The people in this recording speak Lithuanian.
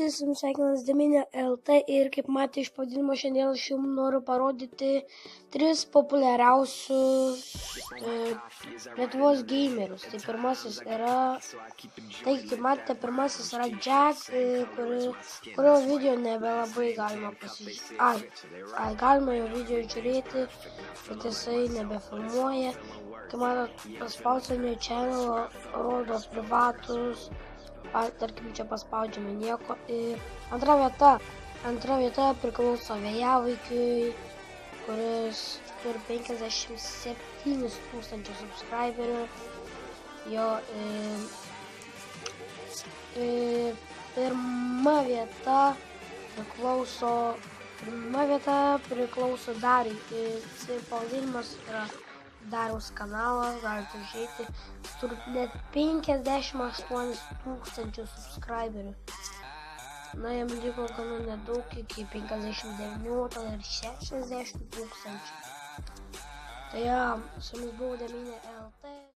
visi, su jumis sveikinas Deminė LT ir kaip matė iš pavadinimo, šiandien aš jums noriu parodyti 3 populiariausius Lietuvos gamerius. Tai pirmasis yra, kaip matėte, pirmasis yra Jack, kurio video nebelabai galima pasižiūrėti. Galima jo video žiūrėti, bet jisai nebefilmuoja. Kaip matot, paspaudžiame channel, rodo privatus. Tarkim, čia paspaudžiame nieko. Antra vieta priklauso Vėjavaikiui, kuris turi 57 000 subscriberių. Jo pirma vieta priklauso Dariui. Pavadinimas yra Dariaus kanalas, galite užeiti, turi net 58 000 subscriberių. Na, jam liko gana nedaug, iki 59, tada ir 60 000. Tai su jumis buvo Deminė LT.